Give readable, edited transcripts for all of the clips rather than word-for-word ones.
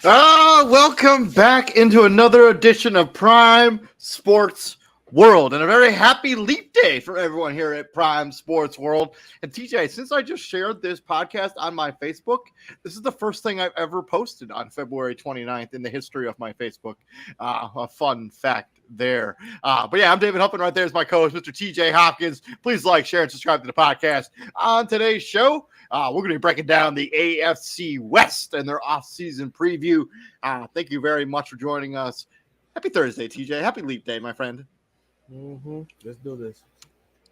Welcome back into another edition of Prime Sports World, and a very happy leap day for everyone here at Prime Sports World. And TJ, since I just shared this podcast on my Facebook, this is the first thing I've ever posted on February 29th in the history of my Facebook. A fun fact there. But yeah, I'm David Huppin. Right there is my co-host, Mr. TJ Hopkins. Please like, share, and subscribe to the podcast. On today's show, we're going to be breaking down the AFC West and their off-season preview. Thank you very much for joining us. Happy Thursday, TJ. Happy leap day, my friend. Let's do this.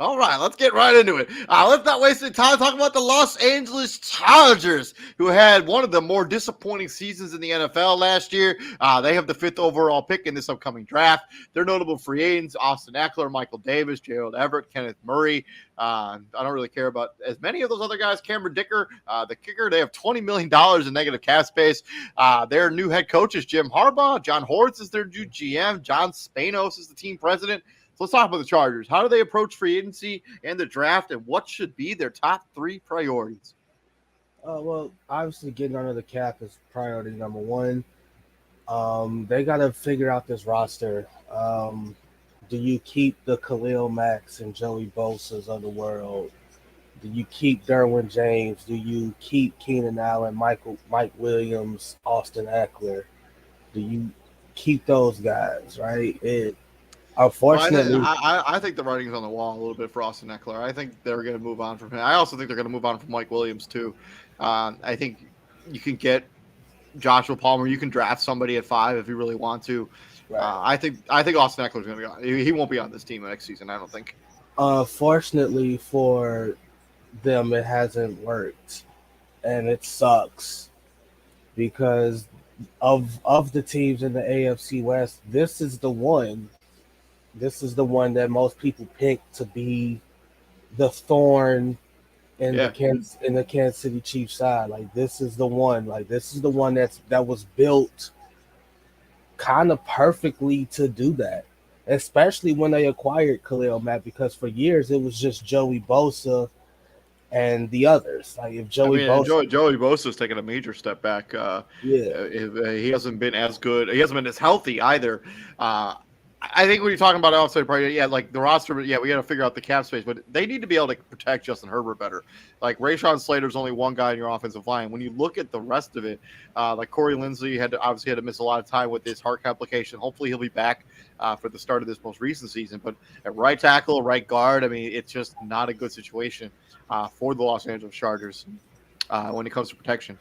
All right, let's get right into it. Let's not waste any time talking about the Los Angeles Chargers, who had one of the more disappointing seasons in the NFL last year. They have the 5th overall pick in this upcoming draft. Their notable free agents: Austin Eckler, Michael Davis, Gerald Everett, Kenneth Murray. I don't really care about as many of those other guys. Cameron Dicker, the kicker, they have $20 million in negative cap space. Their new head coach is Jim Harbaugh. John Hortz is their new GM. John Spanos is the team president. So let's talk about the Chargers. How do they approach free agency and the draft, and what should be their top 3 priorities? Well, obviously getting under the cap is priority number one. They got to figure out this roster. Do you keep the Khalil Macks and Joey Bosa's of the world? Do you keep Derwin James? Do you keep Keenan Allen, Mike Williams, Austin Eckler? Do you keep those guys, right? Unfortunately, I think the writing's on the wall a little bit for Austin Eckler. I think they're going to move on from him. I also think they're going to move on from Mike Williams too. I think you can get Joshua Palmer. You can draft somebody at 5 if you really want to. Right. I think Austin Eckler's going to be on. He won't be on this team next season, I don't think. Fortunately for them, it hasn't worked, and it sucks because of the teams in the AFC West, this is the one that most people pick to be the thorn in the Kansas City Chiefs side. Like, this is the one. Like, this is the one that was built kind of perfectly to do that. Especially when they acquired Khalil Mack, because for years it was just Joey Bosa and the others. Like, if Joey Bosa's taken a major step back. He hasn't been as good. He hasn't been as healthy either. I think when you're talking about outside priority, like the roster, we got to figure out the cap space, but they need to be able to protect Justin Herbert better. Like, Rashawn Slater's only one guy in your offensive line. When you look at the rest of it, like Corey Linsley obviously had to miss a lot of time with his heart complication. Hopefully he'll be back for the start of this most recent season. But at right tackle, right guard, I mean, it's just not a good situation for the Los Angeles Chargers when it comes to protection.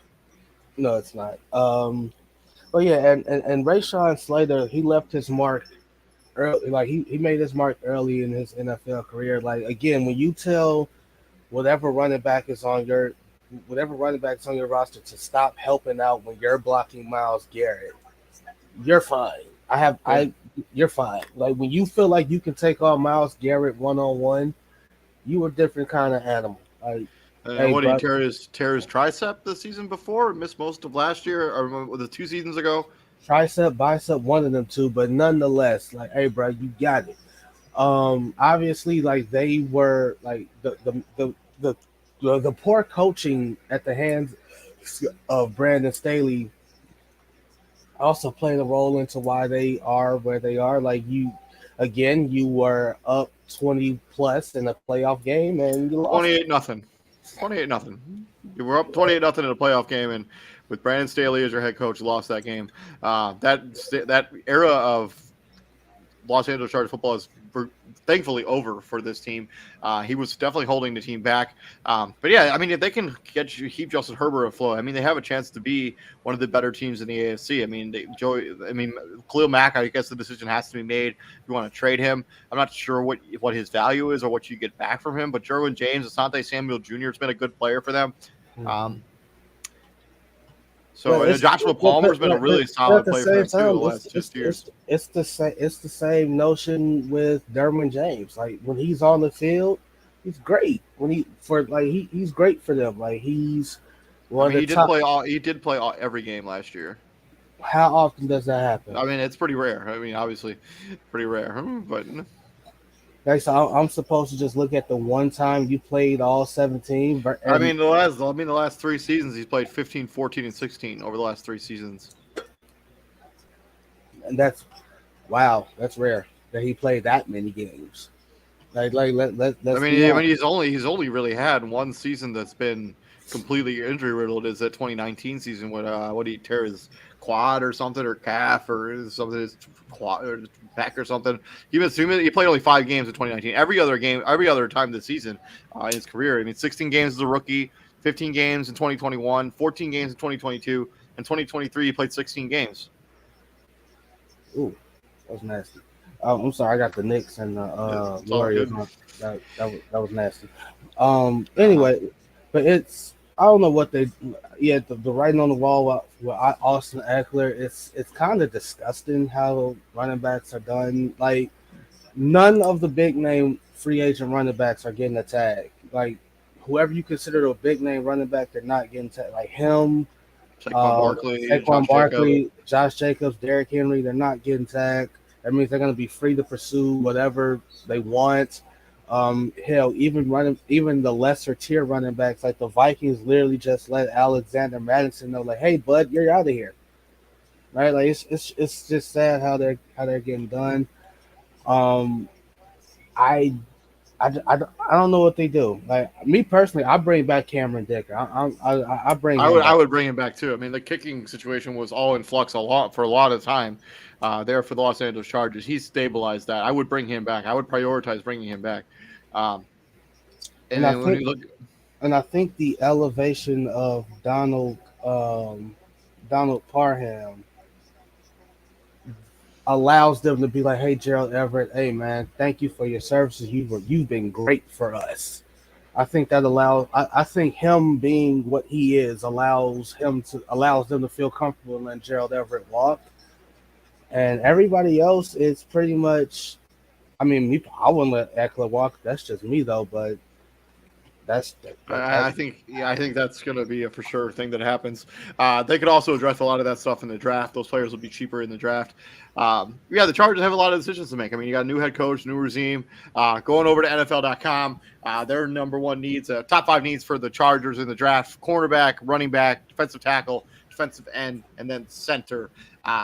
No, it's not. And Rashawn Slater, he left his mark early. Like, he made his mark early in his NFL career. Like, again, when you tell whatever running back is on your roster to stop helping out when you're blocking Myles Garrett, you're fine. You're fine. Like, when you feel like you can take on Myles Garrett one-on-one, you a different kind of animal. Like, what did he tear his tricep the season before? Missed most of last year, or the 2 seasons ago? Tricep, bicep, one of them two, but nonetheless, like, hey, bro, you got it. Obviously, like, they were like the poor coaching at the hands of Brandon Staley also played a role into why they are where they are. Like, you were up 20 plus in a playoff game and you lost 28-0. You were up 28-0 in a playoff game, and with Brandon Staley as your head coach, lost that game. That era of Los Angeles Chargers football is thankfully over for this team. He was definitely holding the team back. But yeah, I mean, if they can keep Justin Herbert afloat, I mean, they have a chance to be one of the better teams in the AFC. I mean, Khalil Mack, I guess the decision has to be made if you want to trade him. I'm not sure what his value is or what you get back from him, but Derwin James, Asante Samuel Jr. has been a good player for them. Joshua Palmer's been a really solid player for them too the last 2 years. It's the same notion with Derwin James. Like, when he's on the field, he's great. He's great for them. Like, he's one of the top. He did play every game last year. How often does that happen? I mean, it's pretty rare. I mean, obviously, pretty rare. But Okay, so I'm supposed to just look at the one time you played all 17. The last 3 seasons he's played 15, 14, and 16 over the last 3 seasons. and that's rare that he played that many games. I Let's be mean, honest. he's only really had one season that's been completely injury riddled. Is that 2019 season when what he tear his quad or something or calf or something his quad or back or something. He played only 5 games in 2019. Every other time this season in his career. I mean, 16 games as a rookie, 15 games in 2021, 14 games in 2022, and 2023 he played 16 games. Ooh, that was nasty. I'm sorry, I got the Knicks and the It's all Warriors good. on. That was nasty. Uh, Anyway, but it's I don't know what they. Yeah, the writing on the wall with Austin Eckler. It's kind of disgusting how running backs are done. Like none of the big name free agent running backs are getting a tag. Like whoever you consider a big name running back, they're not getting tagged. Like him, Saquon Barkley, Saquon Josh Jacobs. Barkley, Josh Jacobs, Derrick Henry, they're not getting tagged. That means they're going to be free to pursue whatever they want. Hell, even the lesser tier running backs, like the Vikings, literally just let Alexander Madison know, like, "Hey, bud, you're out of here." Right? Like it's just sad how they're getting done. Um, I I don't know what they do. Like me personally, I bring back Cameron Dicker. I bring him I back. would bring him back too. I mean, the kicking situation was all in flux a lot of time there for the Los Angeles Chargers. He's stabilized that. I would bring him back. I would prioritize bringing him back. Um, and And I then when think you look, and I think the elevation of Donald Parham allows them to be like, "Hey, Gerald Everett, hey man, thank you for your services. You've been great for us." I think that allows. I think him being what he is allows them to feel comfortable and let Gerald Everett walk. And everybody else is pretty much. I mean, I wouldn't let Eckler walk. That's just me though. But that's I think I think that's going to be a for sure thing that happens. They could also address a lot of that stuff in the draft. Those players will be cheaper in the draft. Yeah, the Chargers have a lot of decisions to make. I mean, you got a new head coach, new regime. Going over to NFL.com, their number one needs, top 5 needs for the Chargers in the draft: cornerback, running back, defensive tackle, defensive end, and then center.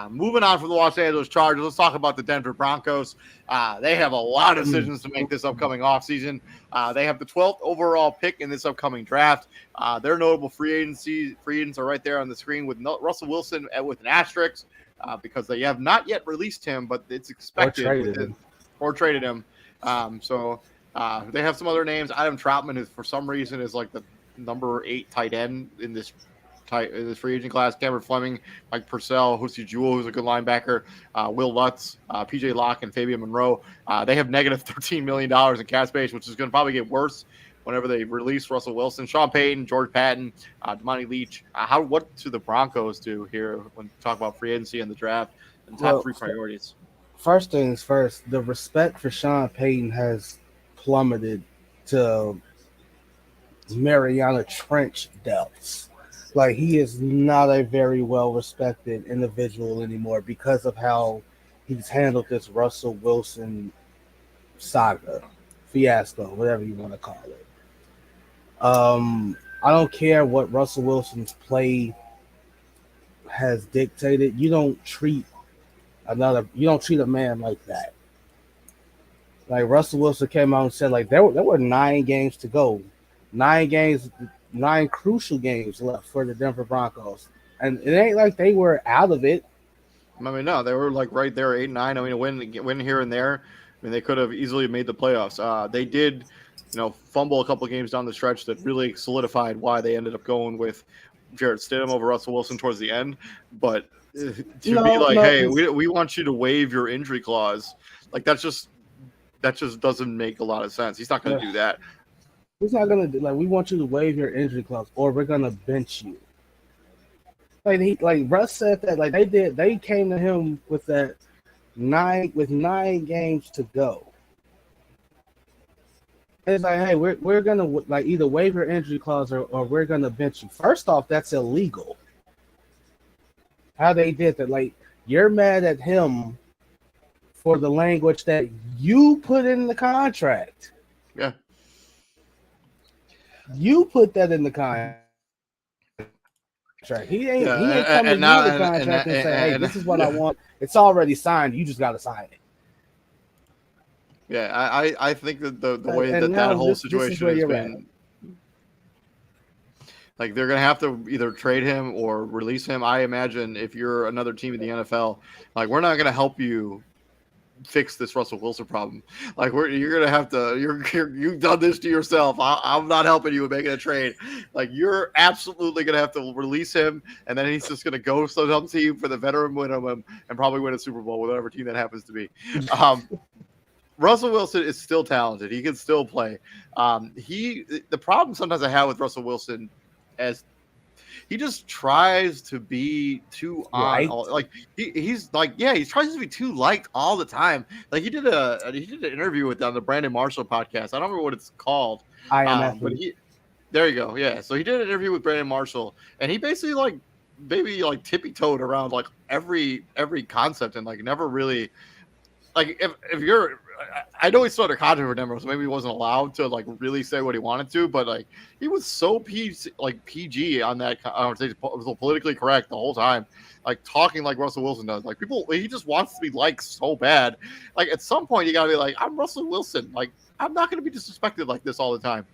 Moving on from the Los Angeles Chargers, let's talk about the Denver Broncos. They have a lot of decisions to make this upcoming offseason. They have the 12th overall pick in this upcoming draft. Their notable free agents are right there on the screen with Russell Wilson with an asterisk because they have not yet released him, but it's or expected traded him. or traded him. They have some other names. Adam Troutman is for some reason is like the number 8 tight end in this free agent class. Cameron Fleming, Mike Purcell, Hosea Jewell, who's a good linebacker, Will Lutz, PJ Locke, and Fabian Monroe. They have negative $13 million in cap space, which is going to probably get worse whenever they release Russell Wilson, Sean Payton, George Patton, Damani Leach. What do the Broncos do here when you talk about free agency and the draft and top Well, 3 priorities? first things first, the respect for Sean Payton has plummeted to Mariana Trench depths. Like he is not a very well respected individual anymore because of how he's handled this Russell Wilson saga, fiasco, whatever you want to call it. I don't care what Russell Wilson's play has dictated. You don't treat a man like that. Like Russell Wilson came out and said, like there were 9 games to go, 9 games, 9 crucial games left for the Denver Broncos, and it ain't like they were out of it. I mean, no, they were like right there, 8-9. I mean, a win here and there. I mean, they could have easily made the playoffs. They did, fumble a couple of games down the stretch that really solidified why they ended up going with Jarrett Stidham over Russell Wilson towards the end. But to be No, like, no, hey, we want you to waive your injury clause, like that just doesn't make a lot of sense. He's not going to do that. he's not gonna do. Like we want you to waive your injury clause, or we're gonna bench you. Like Russ said that. Like they did. They came to him with that 9 games to go. It's like, hey, we're gonna like either waive your injury clause or we're gonna bench you. First off, that's illegal. How they did that? Like you're mad at him for the language that you put in the contract. Yeah. You put that in the contract. contract. He ain't Yeah, come to and you now the contract and say, "Hey, this is what I want. It's already signed. You just got to sign it." yeah, I think that the way And that now whole this is situation where has you're at. been, like they're gonna have to either trade him or release him. I imagine if you're another team in the NFL, like we're not gonna help you fix this Russell Wilson problem. Like you're gonna have to you've done this to yourself. I'm not helping you with making a trade. Like you're absolutely gonna have to release him, and then he's just gonna go to some team for the veteran minimum and probably win a Super Bowl with whatever team that happens to be. Russell Wilson is still talented. He can still play. The problem sometimes I have with Russell Wilson as he just tries to be too on Right? all, like he's like, yeah, he tries to be too liked all the time. Like he did an interview with on the Brandon Marshall podcast. I don't remember what it's called. I am But athlete. he there you go. Yeah. So he did an interview with Brandon Marshall and he basically like maybe like tippy toed around like every concept and like never really like if you're I know he's still under contract for Denver, so maybe he wasn't allowed to like really say what he wanted to, but like he was so PG on that conversation, so politically correct the whole time, like talking like Russell Wilson does. Like people, he just wants to be liked so bad. Like at some point, you gotta be like, I'm Russell Wilson. Like I'm not gonna be disrespected like this all the time.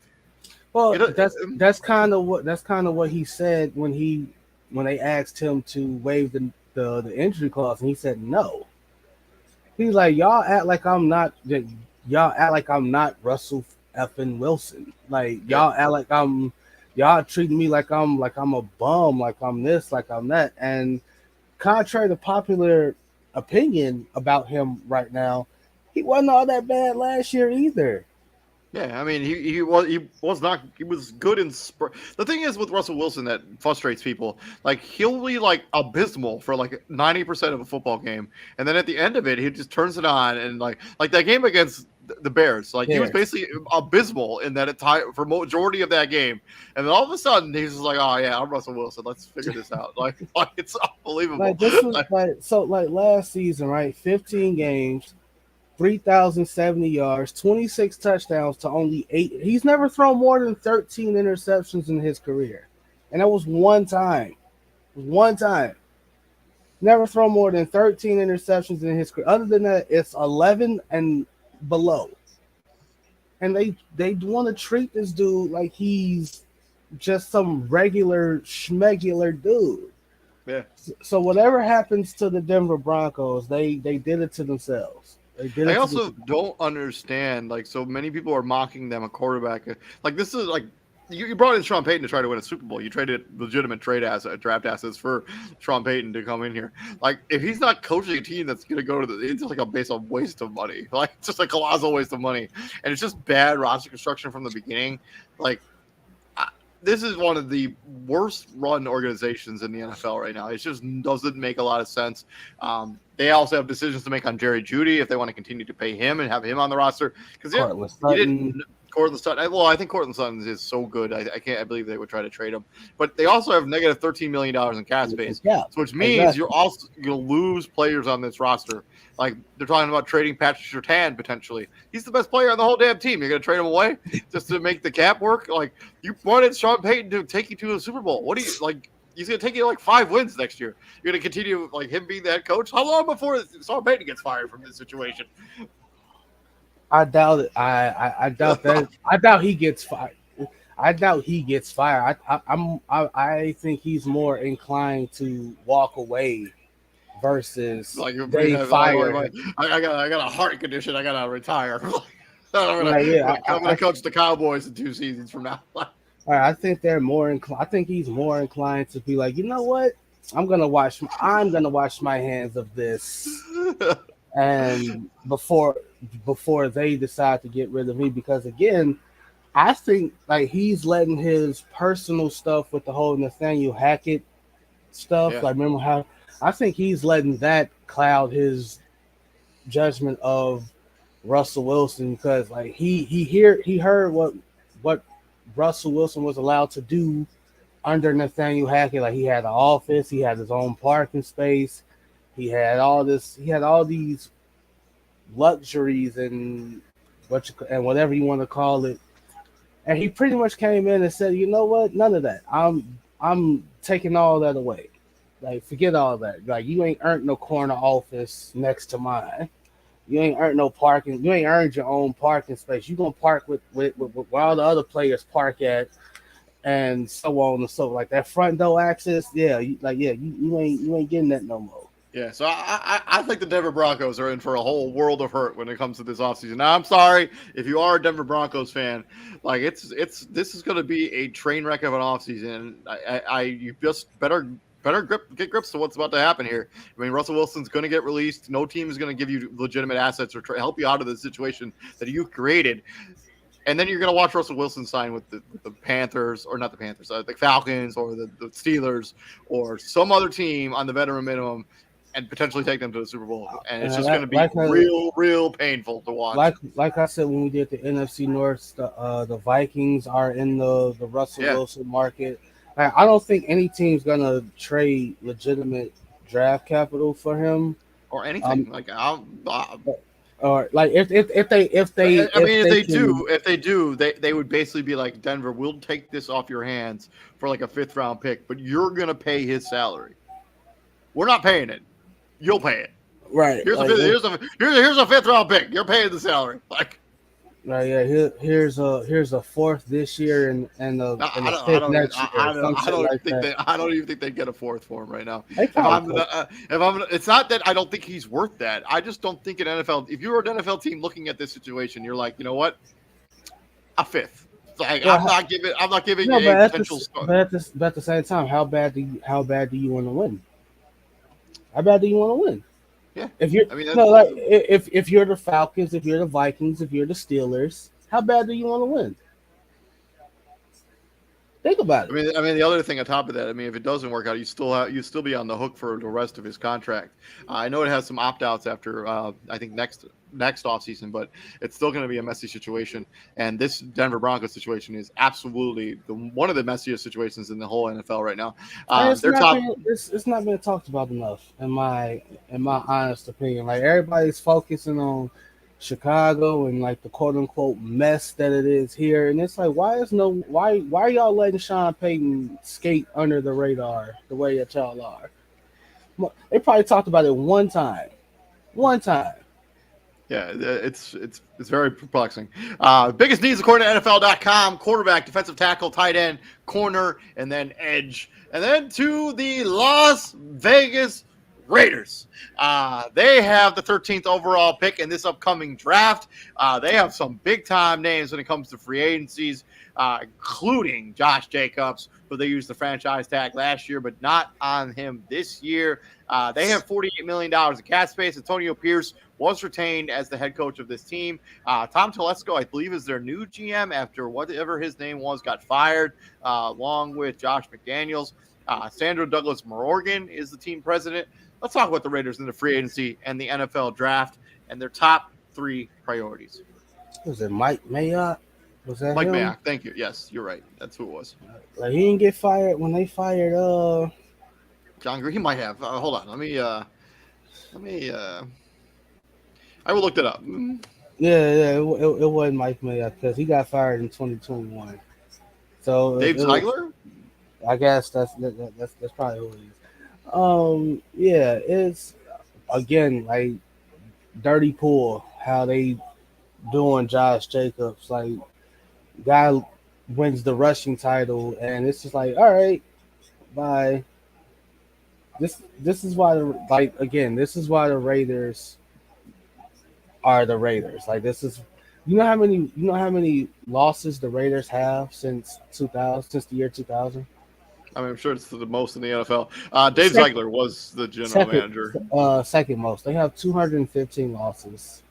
Well, You know, that's kind of what he said when they asked him to waive the injury clause, and he said no. He's like, y'all act like I'm not Russell effing Wilson. Like yeah. y'all treating me like I'm a bum, like I'm this, like I'm that. And contrary to popular opinion about him right now, he wasn't all that bad last year either. Yeah, I mean he was good in the thing is with Russell Wilson that frustrates people, like he'll be like abysmal for like 90% of a football game, and then at the end of it he just turns it on and like that game against the Bears, like he was Bears. basically abysmal in that for majority of that game, and then all of a sudden he's just like, oh yeah, I'm Russell Wilson, let's figure this out. Like it's unbelievable. Like this was like last season, right? 15 games, 3,070 yards, 26 touchdowns to only 8. He's never thrown more than 13 interceptions in his career. And that was one time. One time. Never thrown more than 13 interceptions in his career. Other than that, it's 11 and below. And they want to treat this dude like he's just some regular schmegular dude. Yeah. So whatever happens to the Denver Broncos, they did it to themselves. I also don't understand, like, so many people are mocking them a quarterback. Like, this is like you brought in Sean Payton to try to win a Super Bowl. You traded legitimate draft assets for Sean Payton to come in here. Like, if he's not coaching a team that's going to go to it's just like a base of waste of money. Like, it's just a colossal waste of money, and it's just bad roster construction from the beginning. Like, this is one of the worst run organizations in the NFL right now. It just doesn't make a lot of sense. They also have decisions to make on Jerry Jeudy if they want to continue to pay him and have him on the roster. Because Courtland Sutton. Well, I think Courtland Sutton is so good. I believe they would try to trade him. But they also have negative $13 million in cap space, which means you're also going to lose players on this roster. Like they're talking about trading Patrick Surtain potentially. He's the best player on the whole damn team. You're going to trade him away just to make the cap work? Like you wanted Sean Payton to take you to a Super Bowl. What do you like? He's going to take you like 5 wins next year. You're going to continue like him being the head coach. How long before Sean Payton gets fired from this situation? I doubt it. I doubt that. I doubt he gets fired. I think he's more inclined to walk away versus like they fire. I got a heart condition. I gotta retire. I'm gonna coach the Cowboys in 2 seasons from now. I think they're more inclined. I think he's more inclined to be like, you know what? I'm gonna wash my hands of this, and before they decide to get rid of me, because again, I think like he's letting his personal stuff with the whole Nathaniel Hackett stuff. Yeah. Like remember how I think he's letting that cloud his judgment of Russell Wilson, because like he heard what Russell Wilson was allowed to do under Nathaniel Hackett. Like he had an office, he had his own parking space, he had all these luxuries and whatever you want to call it. And he pretty much came in and said, you know what, none of that. I'm I'm taking all that away. Like, forget all that. Like, you ain't earned no corner office next to mine. You ain't earned no parking. You ain't earned your own parking space. You gonna park with where all the other players park at, and so on and so. Like that front door access, yeah, you ain't getting that no more. Yeah, so I think the Denver Broncos are in for a whole world of hurt when it comes to this offseason. Now, I'm sorry if you are a Denver Broncos fan, like this is going to be a train wreck of an offseason. You just get grips to what's about to happen here. I mean, Russell Wilson's going to get released. No team is going to give you legitimate assets or help you out of the situation that you've created. And then you're going to watch Russell Wilson sign with the Panthers, or not the Panthers, the Falcons, or the Steelers, or some other team on the veteran minimum, and potentially take them to the Super Bowl. And it's just going to be real painful to watch. Like I said when we did the NFC North, the Vikings are in the Russell Wilson market. I don't think any team's going to trade legitimate draft capital for him or anything. Or like if they do, they would basically be like, Denver, we'll take this off your hands for like a 5th round pick, but you're gonna pay his salary. We're not paying it. You'll pay it. Right. Here's a 5th round pick. You're paying the salary. Like, right. Yeah. Here's a 4th this year and a 5th next year. I don't even think they'd get a 4th for him right now. It's not that I don't think he's worth that. I just don't think an NFL. If you're an NFL team looking at this situation, you're like, you know what, a 5th. Like, I'm not giving you a potential start. But at the same time, how bad do you want to win? How bad do you want to win? Yeah. If you're if you're the Falcons, if you're the Vikings, if you're the Steelers, how bad do you want to win? Think about it. I mean, the other thing on top of that, I mean, if it doesn't work out, you still be on the hook for the rest of his contract. I know it has some opt-outs after I think next offseason, but it's still going to be a messy situation. And this Denver Broncos situation is absolutely one of the messiest situations in the whole NFL right now. It's not being talked about enough, in my honest opinion. Like, everybody's focusing on Chicago and like the quote unquote mess that it is here, and it's like, why are y'all letting Sean Payton skate under the radar the way that y'all are? They probably talked about it one time. Yeah, it's very perplexing. Biggest needs according to NFL.com: quarterback, defensive tackle, tight end, corner, and then edge, and then to the Las Vegas Raiders. They have the 13th overall pick in this upcoming draft. They have some big-time names when it comes to free agencies, including Josh Jacobs, who they used the franchise tag last year, but not on him this year. They have $48 million in cap space. Antonio Pierce was retained as the head coach of this team. Tom Telesco, I believe, is their new GM after whatever his name was got fired, along with Josh McDaniels. Sandro Douglas Morgan is the team president. Let's talk about the Raiders in the free agency and the NFL draft and their top 3 priorities. Was it Mike Mayock? Was that Mike him? Mayock? Thank you. Yes, you're right. That's who it was. Like, he didn't get fired when they fired John Green. He might have. Hold on. Let me. I will look that up. Yeah. It wasn't Mike Mayock because he got fired in 2021. So Dave Ziegler. I guess that's probably who it is. Yeah, it's again like dirty pool how they doing Josh Jacobs. Like, guy wins the rushing title, and it's just like, all right, bye. This is why the Raiders are the Raiders. Like, this is, you know how many losses the Raiders have since the year 2000. I mean, I'm sure it's the most in the NFL. Dave Ziegler was the general manager. Second most. They have 215 losses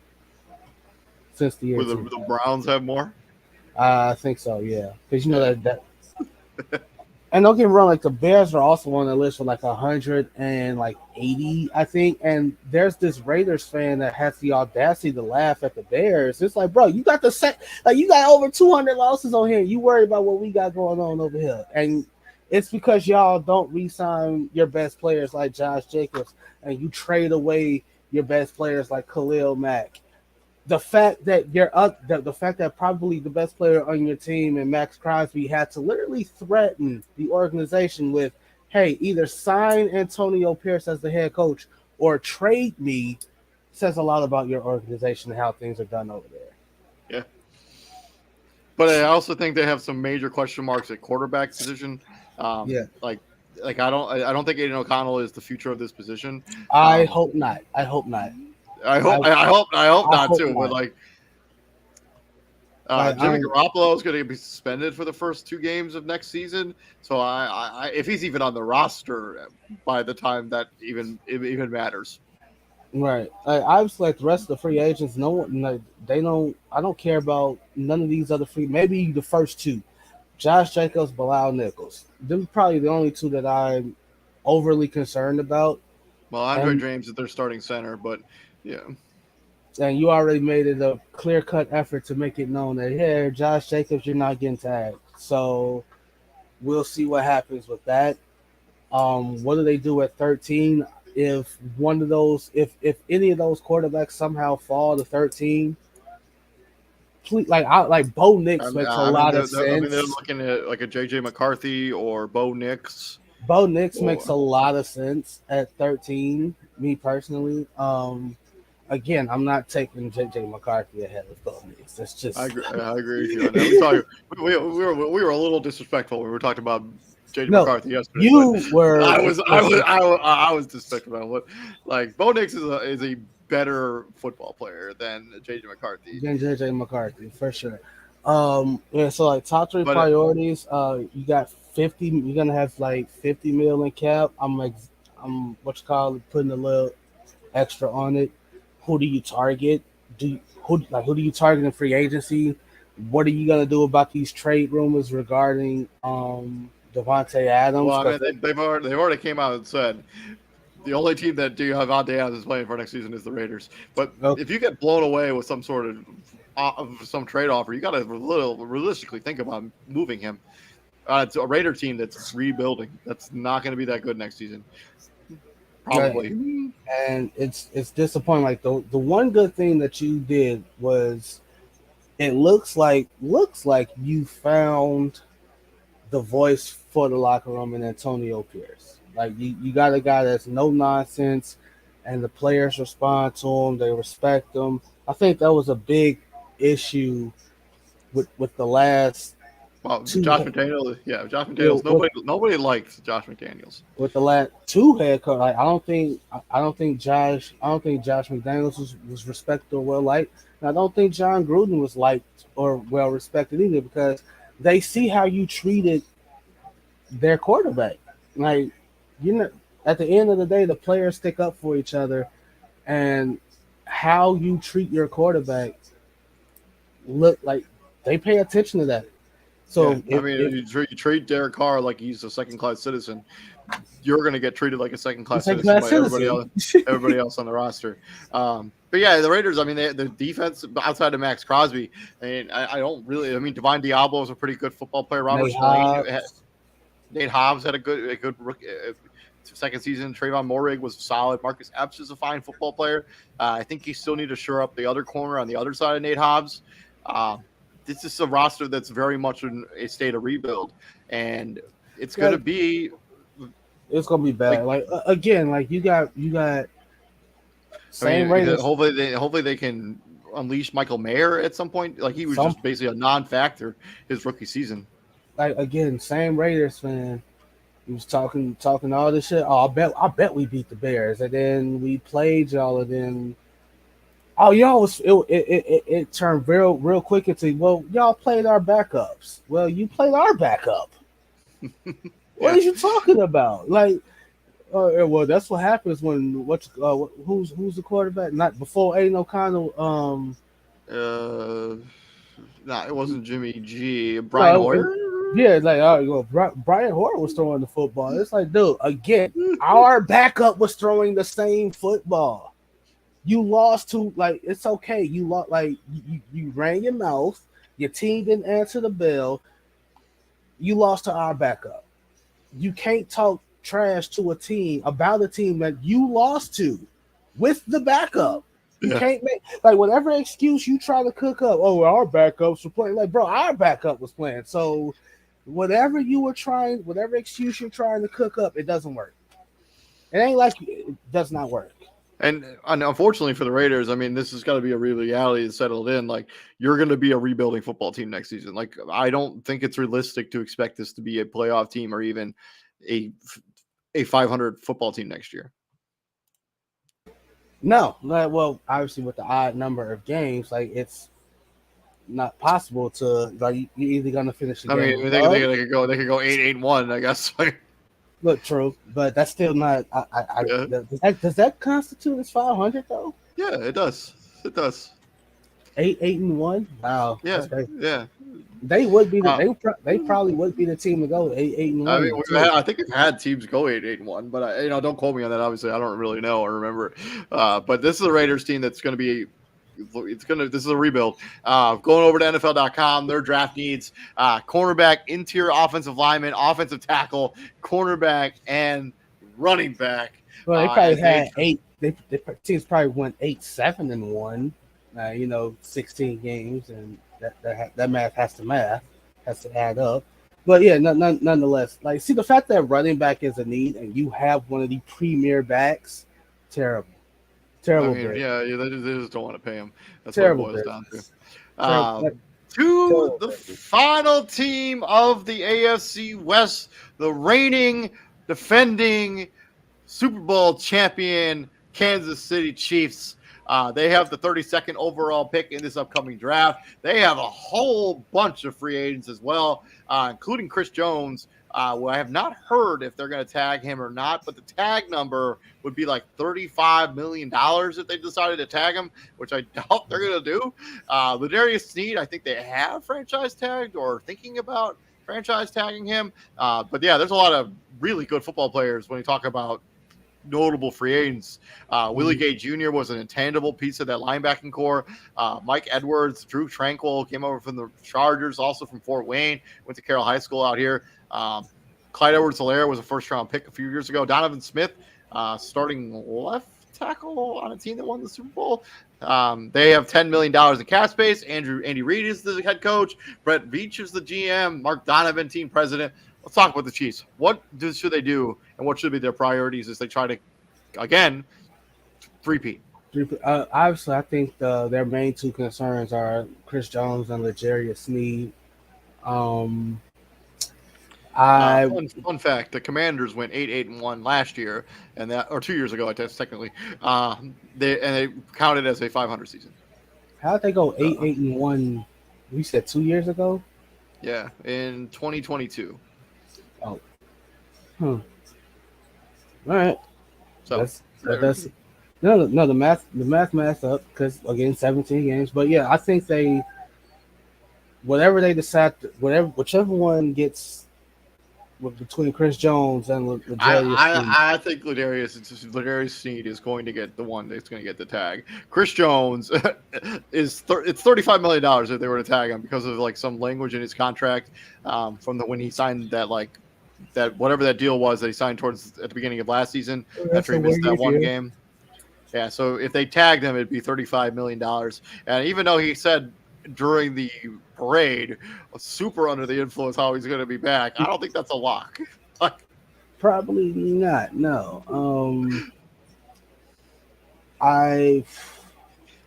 since the year. Will the Browns have more? I think so, yeah. Because you know that. And don't get me wrong, like, the Bears are also on the list for like 180, I think. And there's this Raiders fan that has the audacity to laugh at the Bears. It's like, bro, you got you got over 200 losses on here. You worry about what we got going on over here, and it's because y'all don't re-sign your best players like Josh Jacobs, and you trade away your best players like Khalil Mack. the fact that the fact that probably the best player on your team and Max Crosby had to literally threaten the organization with, "Hey, either sign Antonio Pierce as the head coach or trade me," says a lot about your organization and how things are done over there. Yeah. But I also think they have some major question marks at quarterback position. Um, Yeah, like, I don't think Aiden O'Connell is the future of this position. I Um, hope not. I hope not. I I hope I not hope too. But not. like, Like Jimmy I'm Garoppolo is going to be suspended for the first 2 games of next season. So if he's even on the roster by the time that even matters. right. Obviously, like the rest of the free agents, no one, like, they don't. I don't care about none of these other free. Maybe the first two, Josh Jacobs, Bilal Nichols. Them probably the only two that I'm overly concerned about. Well, Andre And James is their starting center, but yeah, and you already made it a clear cut effort to make it known that, here, Josh Jacobs, you're not getting tagged. So we'll see what happens with that. What do they do at 13? If one of those, if any of those quarterbacks somehow fall to 13, please, like Bo Nix makes a lot of I mean, they're sense. looking at like a JJ McCarthy or Bo Nix Bo Nix makes or a lot of sense at 13. Me personally, again, I'm not taking JJ McCarthy ahead of Bo Nix. That's just I agree with you on that. We were a little disrespectful when we were talking about JJ no. McCarthy yesterday, but You were explicit. I was disrespectful about what like Bo Nix is a better football player than JJ McCarthy. Than JJ McCarthy for sure. Yeah, so like top three But priorities. You got 50. You're gonna have like 50 mil in cap. I'm what you call it, putting a little extra on it. Who do you target? Who do you target in free agency? What are you gonna do about these trade rumors regarding Devontae Adams? well, I Because mean they've already came out and said the only team that Devontae Adams is playing for next season is the Raiders. But if you get blown away with some sort of some trade offer, you got to realistically think about moving him. It's a Raider team that's rebuilding. That's not going to be that good next season, probably. and it's disappointing. Like the one good thing that you did was it looks like you found the voice for the locker room in Antonio Pierce. Like you got a guy that's no nonsense, and the players respond to him. They respect him. I think that was a big issue with the last Well, two Josh McDaniels, yeah, Josh yeah, McDaniels. Nobody likes Josh McDaniels. with the last two head coach. Like I don't think Josh McDaniels was respected or well liked. And I don't think John Gruden was liked or well respected either because they see how you treated their quarterback. Like you know, at the end of the day, the players stick up for each other, and how you treat your quarterback look like they pay attention to that. Yeah, So I if, mean, if you treat Derek Carr like he's a second class citizen. You're going to get treated like a second you class take citizen that by citizen, everybody else on the roster. But yeah, the Raiders. I mean, the defense outside of Max Crosby. I mean, I don't really. I mean, Divine Diablo is a pretty good football player. Robert Nate Spillane, Hobbs, Nate Hobbs had a good rookie, second season. Trayvon Morig was solid. Marcus Epps is a fine football player. I think you still need to shore up the other corner on the other side of Nate Hobbs. Um, this is a roster that's very much in a state of rebuild, and it's going to like be it's gonna be like bad. Like again, like you got I mean, same Raiders. hopefully they can unleash Michael Mayer at some point. Like he was Some just basically a non-factor his rookie season. like again, same Raiders fan. He was talking all this shit. Oh, I bet we beat the Bears, and then we played y'all, and then oh, y'all was it turned real quick into, well, y'all played our backups. Well, you played our backup. What Yeah. are you talking about? Like, well, that's what happens when who's the quarterback? Not before Aiden O'Connell. Uh, nah, it wasn't Jimmy G. Brian No, Hoyer. yeah, like Brian Hoyer was throwing the football. It's like, dude, again, our backup was throwing the same football. You lost to, like, it's okay. You lost, like, you ran your mouth. Your team didn't answer the bell. You lost to our backup. You can't talk trash to a team about a team that you lost to with the backup. You Yeah. can't make like whatever excuse you try to cook up. Oh, our backups were playing. Like, bro, our backup was playing. So whatever you were trying, whatever excuse you're trying to cook up, it doesn't work. It ain't like it does not work. And unfortunately for the Raiders, I mean, this has got to be a real reality that's settled in. Like, you're going to be a rebuilding football team next season. Like, I don't think it's realistic to expect this to be a playoff team or even a 500 football team next year. No, like, well, obviously with the odd number of games, like it's not possible to like you're either gonna finish the I game mean, above. they could go 8-1, I guess. Look, true, but that's still not. Yeah. Does that constitute as 500 though? Yeah, it does. It does. 8-1. Wow, Yeah, that's crazy. yeah. They would be they probably would be the team to go 8-1. I mean, I think we've had teams go 8-1, but don't quote me on that. Obviously, I don't really know or remember. But this is a Raiders team that's going to be. This is a rebuild. Going over to NFL.com, their draft needs cornerback, interior offensive lineman, offensive tackle, cornerback, and running back. Well, they probably had 8. They teams probably went 8-7-1. 16 games, and that math has to add up. But yeah, nonetheless, like, see, the fact that running back is a need and you have one of the premier backs, terrible. I mean, they just don't want to pay him. That's terrible what it boils down to. The final team of the AFC West, the reigning, defending Super Bowl champion Kansas City Chiefs. They have the 32nd overall pick in this upcoming draft. They have a whole bunch of free agents as well, including Chris Jones. Well, I have not heard if they're going to tag him or not, but the tag number would be like $35 million if they decided to tag him, which I doubt they're going to do. Ladarius Sneed, I think they have franchise tagged or thinking about franchise tagging him. But yeah, there's a lot of really good football players when you talk about notable free agents. Willie Gay Jr. was an intangible piece of that linebacking core. Mike Edwards, Drew Tranquil came over from the Chargers, also from Fort Wayne, went to Carroll High School out here. Clyde Edwards-Helaire was a first-round pick a few years ago. Donovan Smith, starting left tackle on a team that won the Super Bowl. They have $10 million in cap space. Andy Reid is the head coach. Brett Veach is the GM. Mark Donovan, team president. Let's talk about the Chiefs. What should they do, and what should be their priorities as they try to, again, repeat? Obviously, I think their main two concerns are Chris Jones and Ladarius Sneed. Fun fact: the Commanders went 8-1 last year, or 2 years ago, I guess technically. They counted as a 500 season. How did they go 8-1? We said 2 years ago. Yeah, in 2022. Oh, all right. So that's no. The math up because again 17 games. But yeah, I think whatever they decide, whichever one gets between Chris Jones and Ladarius. I think Ladarius Sneed is going to get the one that's going to get the tag. Chris Jones it's $35 million if they were to tag him because of like some language in his contract from when he signed that whatever that deal was that he signed at the beginning of last season after he missed that one game. Yeah, so if they tagged him, it'd be $35 million. And even though he said during the parade, super under the influence, how he's going to be back, I don't think that's a lock. Probably not. No. I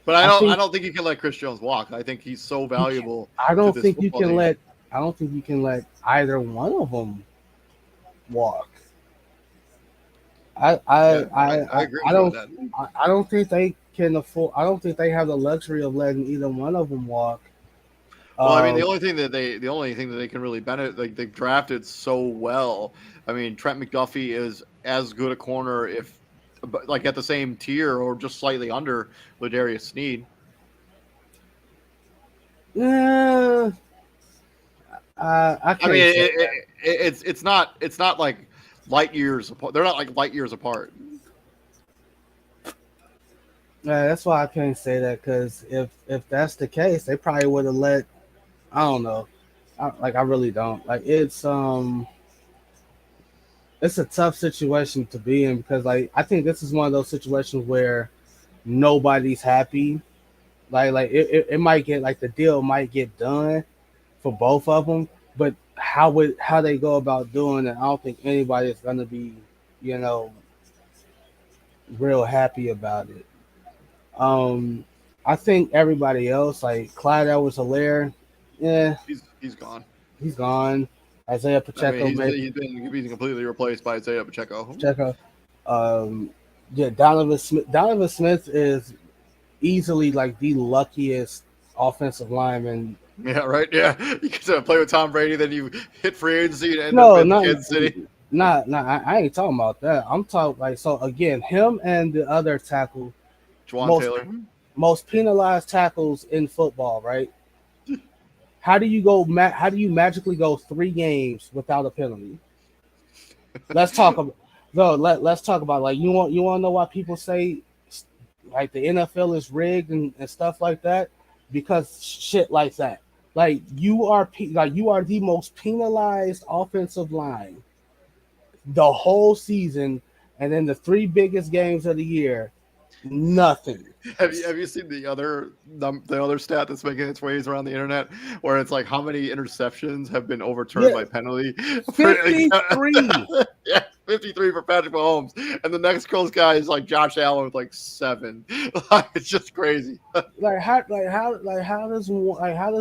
don't think you can let Chris Jones walk. I think he's so valuable. I don't think you can let either one of them walk. I agree. I don't think they can afford. I don't think they have the luxury of letting either one of them walk. Well, I mean, the only thing that they can really benefit, like they've drafted so well. I mean, Trent McDuffie is as good a corner, if like at the same tier or just slightly under Ladarius Sneed. Yeah. I mean, it's not like light years apart. They're not like light years apart. Yeah, that's why I can't say that, because if that's the case, they probably would have let. I don't know. I really don't. Like, it's a tough situation to be in, because like I think this is one of those situations where nobody's happy. It might get like the deal might get done for both of them, but how they go about doing it, I don't think anybody's gonna be, you know, real happy about it. Um, I think everybody else, like Clyde Edwards-Helaire, yeah, He's gone. he's gone. Isaiah I mean, Pacheco, maybe he's been completely replaced by Isaiah Pacheco. Pacheco. Um, yeah, Donovan Smith. Donovan Smith is easily like the luckiest offensive lineman. Yeah, right. Yeah, you get to play with Tom Brady, then you hit free agency and end up No, in not Kansas City. I ain't talking about that. I'm talking like so again, him and the other tackle, Juwan most Taylor. most penalized tackles in football, right? How do you go? How do you magically go 3 games without a penalty? Let's talk about. No, let's talk about like you want to know why people say like the NFL is rigged and stuff like that because shit like that. Like you are the most penalized offensive line the whole season, and then the 3 biggest games of the year, nothing. Have you seen the other stat that's making its ways around the internet, where it's like how many interceptions have been overturned Yeah, by penalty? 53. Yeah, 53 for Patrick Mahomes, and the next close guy is like Josh Allen with like 7. It's just crazy. How does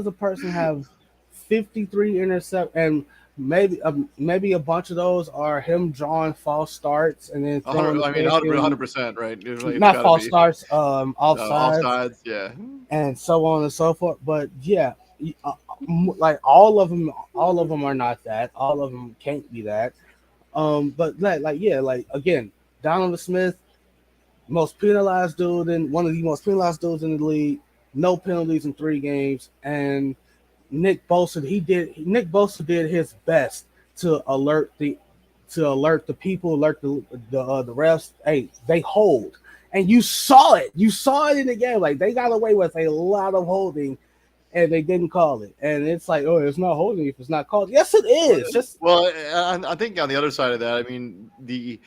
a person have 53 intercept and maybe a bunch of those are him drawing false starts and then throwing the I mean, pick and 100%, right? Usually it's not got to false be starts, offsides offsides. Yeah, and so on and so forth. But yeah, like all of them are not that. All of them can't be that. But yeah, like again, Donovan Smith, most penalized dude in one of the most penalized dudes in the league. No penalties in 3 games, and Nick Bosa did his best to alert the people, alert the refs. Hey, they hold, and you saw it. You saw it in the game. Like they got away with a lot of holding, and they didn't call it. And it's like, oh, it's not holding if it's not called. Yes, it is. Just well, I think on the other side of that, I mean the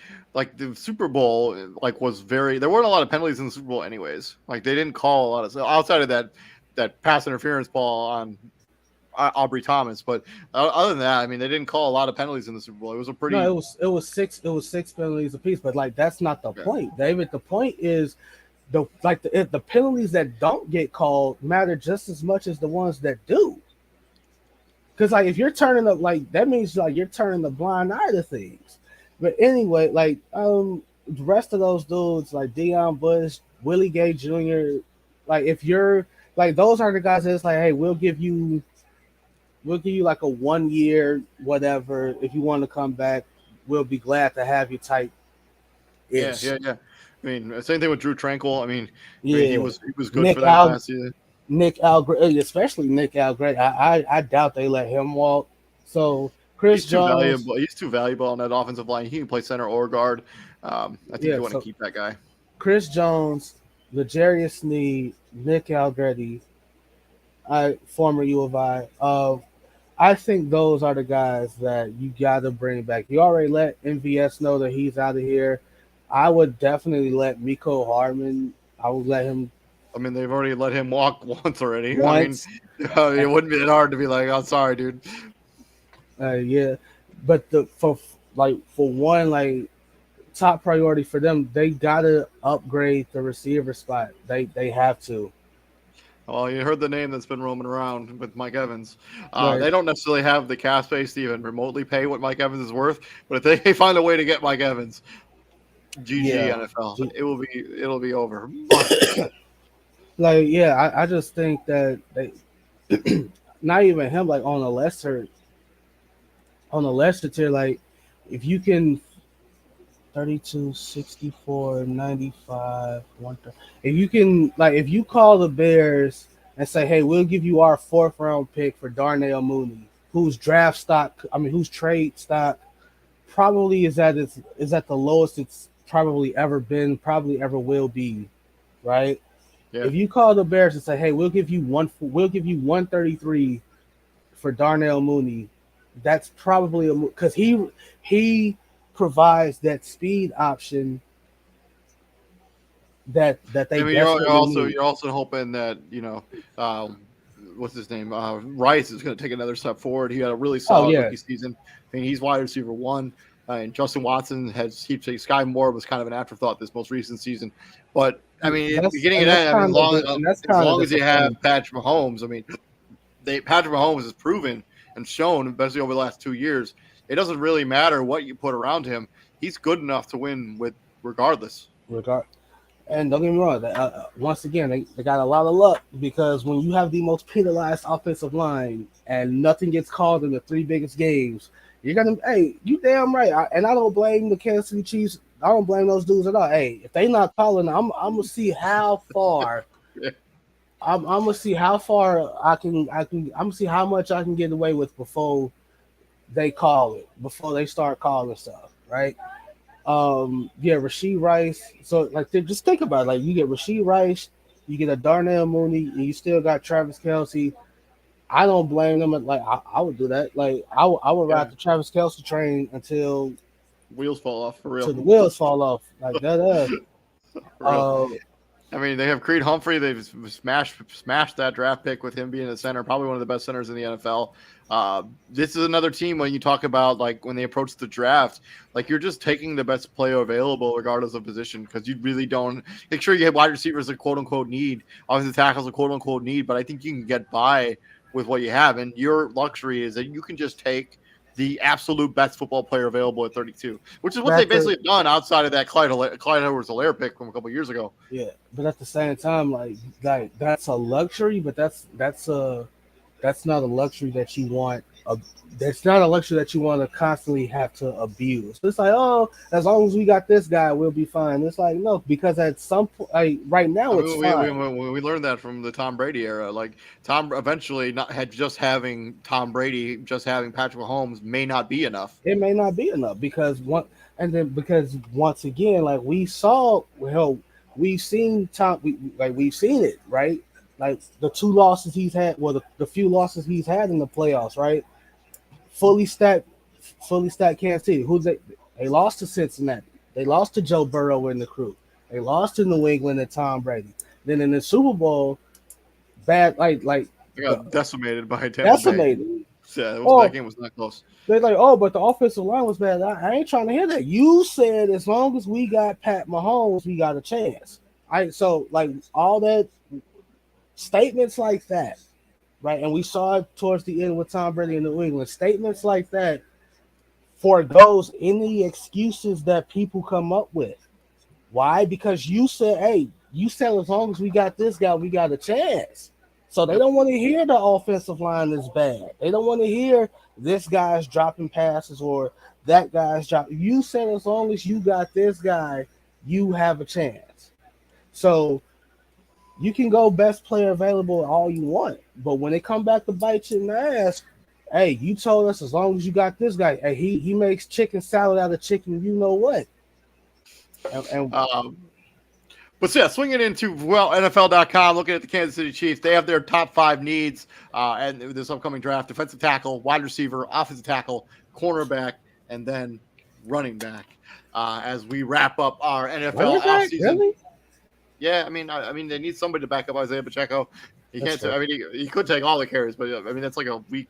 Super Bowl was very. There weren't a lot of penalties in the Super Bowl, anyways. Like they didn't call a lot of so outside of that pass interference ball on Aubrey Thomas, but other than that, I mean they didn't call a lot of penalties in the Super Bowl. It was a pretty. no, it was six penalties apiece. But like that's not the point, David. The point is the penalties that don't get called matter just as much as the ones that do. Because like if you're turning up, like that means like you're turning the blind eye to things. But anyway, like the rest of those dudes like Deion Bush, Willie Gay Jr., like if you're like those are the guys that's like, hey, we'll give you like a 1 year whatever if you want to come back. We'll be glad to have you type. Yeah. I mean, same thing with Drew Tranquil. Yeah, he was good Nick for them Al, last year. Nick Algray, especially Nick Algray. I doubt they let him walk. So Chris He's too Jones, valuable. He's too valuable on that offensive line. He can play center or guard. I think yeah. you want to So keep that guy. Chris Jones, L'Jarius Sneed, Nick Algretti, former U of I. I think those are the guys that you got to bring back. You already let MVS know that he's out of here. I would definitely let Miko Hardman. I would let him I mean, they've already let him walk once already. once. I mean, it wouldn't be that hard to be like, "I'm sorry, dude." Yeah, but for one top priority for them, they gotta upgrade the receiver spot. They have to. Well, you heard the name that's been roaming around with Mike Evans. Right. They don't necessarily have the cap space to even remotely pay what Mike Evans is worth, but if they find a way to get Mike Evans, GG Yeah. NFL, it'll be over. I just think that they not even him like on a lesser tier, like if you can 32, 64, 95, 130. If you can, like, if you call the Bears and say, hey, we'll give you our 4th-round pick for Darnell Mooney, whose whose trade stock probably is at the lowest it's probably ever been, probably ever will be, right? Yeah. If you call the Bears and say, hey, we'll give you 133 for Darnell Mooney, that's probably because he provides that speed option that they desperately need. you're also hoping that what's his name, Rice is going to take another step forward. He had a really Oh solid yeah, rookie season. I mean, he's wide receiver one, and Justin Watson has keeps Sky Moore was kind of an afterthought this most recent season. But I mean, beginning and end, I mean, as long as you have Patrick Mahomes, I mean, Patrick Mahomes has proven and shown, especially over the last 2 years, it doesn't really matter what you put around him. He's good enough to win with regardless. And don't get me wrong, once again, they got a lot of luck because when you have the most penalized offensive line and nothing gets called in the three biggest games, you're gonna, hey, you damn right. And I don't blame the Kansas City Chiefs. I don't blame those dudes at all. Hey, if they not calling, I'm gonna see how far. Yeah. I'm gonna see how far I'm gonna see how much I can get away with before they call it, before they start calling stuff, right? Yeah, Rasheed Rice. So like, just think about it. Like, you get Rasheed Rice, you get a Darnell Mooney, and you still got Travis Kelce. I don't blame them. Like, I would do that. Like, I would ride the Travis Kelce train until wheels fall off for real. Till the wheels fall off. Like that. I mean, they have Creed Humphrey. They've smashed that draft pick with him being a center, probably one of the best centers in the NFL. This is another team when you talk about, like, when they approach the draft, like, you're just taking the best player available regardless of position, because you really don't make sure you have wide receivers a quote unquote need, offensive tackles a quote unquote need, but I think you can get by with what you have, and your luxury is that you can just take the absolute best football player available at 32, which is what they basically have done outside of that Clyde Edwards-Helaire pick from a couple of years ago. Yeah, but at the same time, like that's a luxury, but that's not a luxury that you want. That's not a luxury that you want to constantly have to abuse. It's like, oh, as long as we got this guy, we'll be fine. It's like, no, because at some point, like, right now, it's fine. We learned that from the Tom Brady era. Like, Tom eventually just having Tom Brady, just having Patrick Mahomes may not be enough. It may not be enough because once again, like we've seen we've seen it, right? Like the two losses he's had, well, the few losses he's had in the playoffs, right? Fully stacked Kansas City. They lost to Cincinnati. They lost to Joe Burrow and the crew. They lost to New England and Tom Brady. Then in the Super Bowl, they got decimated by Tampa decimated. Bay. Yeah, that game was not close. They're like, oh, but the offensive line was bad. I ain't trying to hear that. You said as long as we got Pat Mahomes, we got a chance. So like all that statements like that, right? And we saw it towards the end with Tom Brady in New England. Statements like that forgoes any excuses that people come up with. Why? Because you said as long as we got this guy, we got a chance. So they don't want to hear the offensive line is bad. They don't want to hear this guy's dropping passes or that guy's dropping. You said as long as you got this guy, you have a chance. So you can go best player available all you want, but when they come back to bite you in the ass, hey, you told us as long as you got this guy, hey, he makes chicken salad out of chicken, you know what? But yeah, swinging into NFL.com, looking at the Kansas City Chiefs, they have their top 5 needs and this upcoming draft: defensive tackle, wide receiver, offensive tackle, cornerback, and then running back. As we wrap up our NFL offseason. Really? Yeah, I mean, they need somebody to back up Isaiah Pacheco. He can't. I mean, he could take all the carries, but I mean, that's like a weak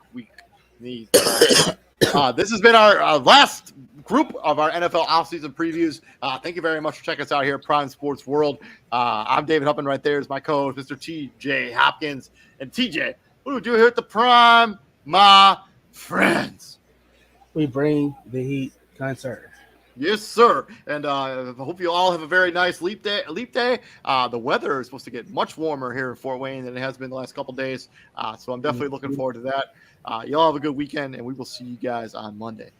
need. This has been our last group of our NFL offseason previews. Thank you very much for checking us out here at Prime Sports World. I'm David Huppin. Right there is my co-host, Mr. TJ Hopkins. And TJ, what do we do here at the Prime, my friends? We bring the heat, kind sir. Yes, sir. And I hope you all have a very nice leap day. The weather is supposed to get much warmer here in Fort Wayne than it has been the last couple of days. So I'm definitely looking forward to that. Y'all have a good weekend, and we will see you guys on Monday.